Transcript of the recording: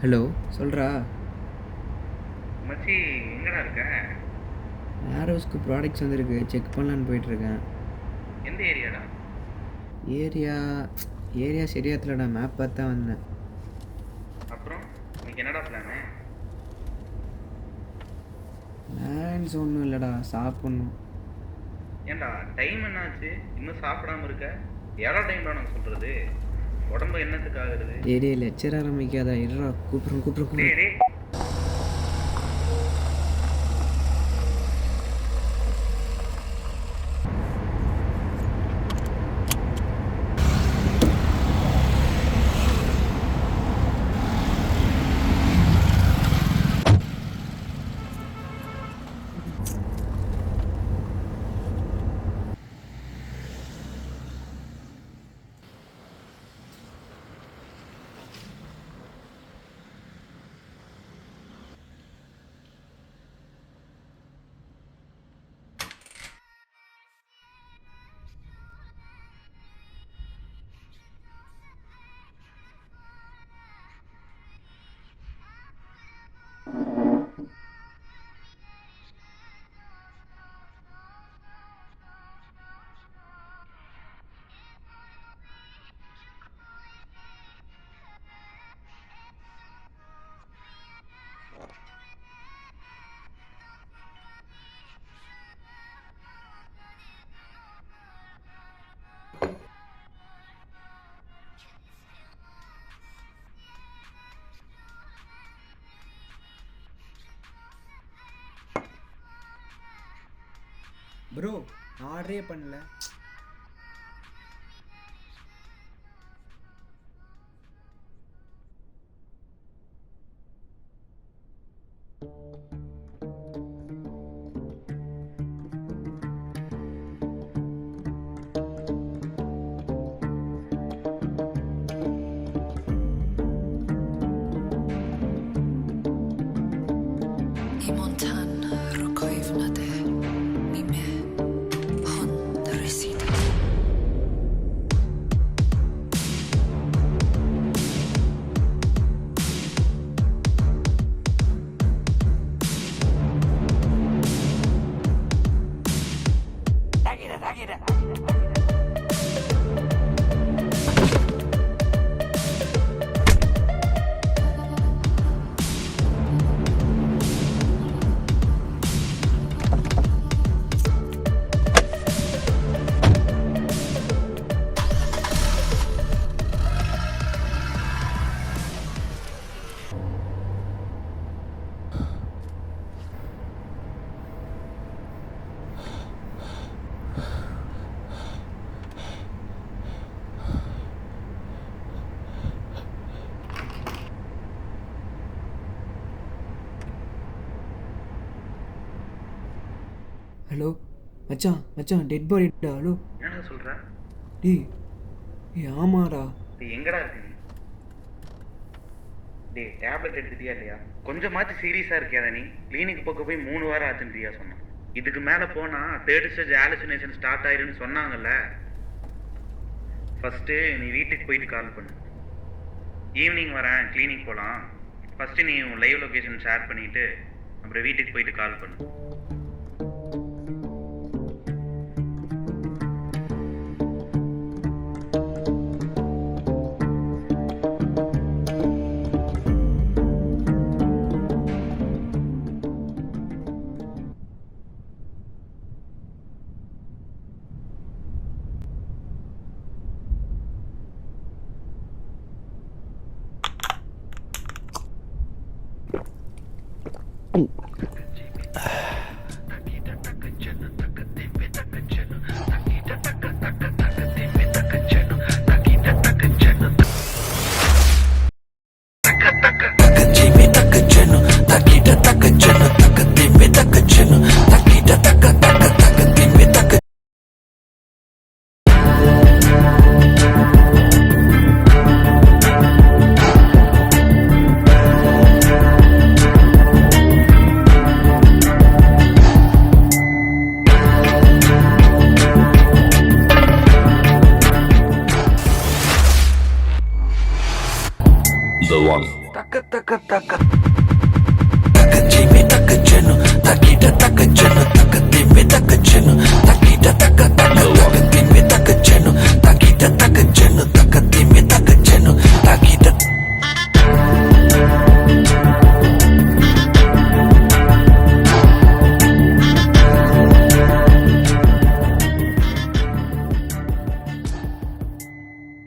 Hello சொல்கிறா. மச்சி எங்கடா இருக்க? ஹவுஸ்க்கு ப்ராடக்ட்ஸ் வந்துருக்கு, செக் பண்ணலான்னு போயிட்டுருக்கேன். எந்த ஏரியாடா? ஏரியா ஏரியா சரியா தெரியலடா, மேப் பார்த்து தான் வந்தேன். அப்புறம் இன்னைக்கு என்னடா பிளானு? பிளான்ஸ் ஒன்றும் இல்லைடா, சாப்பிட்ணும். ஏன்டா டைம் என்னாச்சு? இன்னும் சாப்பிடாம இருக்க? எவ்வளோ டைம்டா நான் சொல்கிறது? உடம்பு என்னத்துக்கு ஆகுறது? டே லெக்சர் ஆரம்பிக்காதா, இருடா கூப்பிட்றேன். டேய் ப்ரோ, ஆர்டரே பண்ணல. ஹலோ மச்சான் டெட் பாடிடா. ஹலோ என்னடா சொல்கிற? டேய் ஆமாடா. எங்கடா இருக்கு? டேய் டேப்லெட் எடுத்துட்டியா இல்லையா? கொஞ்சமாச்சு சீரியஸாக இருக்கியாடா நீ? கிளினிக் பக்கம் போய் 3 வாரம் ஆச்சுன்றியா சொன்னான். இதுக்கு மேலே போனால் 3rd ஸ்டேஜ் ஹாலுசினேஷன் ஸ்டார்ட் ஆயிருன்னு சொன்னாங்கல்ல. ஃபஸ்ட்டு நீ வீட்டுக்கு போயிட்டு கால் பண்ணு. ஈவினிங் வரேன், கிளினிக் போகலாம். ஃபஸ்ட்டு நீ உன் லைவ் லொக்கேஷன் ஷேர் பண்ணிவிட்டு அப்புறம் வீட்டுக்கு போயிட்டு கால் பண்ணு. the one. Takka Jimmy, Takka Jenu, Takita Takka Jenu, Takka Timmy, Takka Jenu, Takita Takka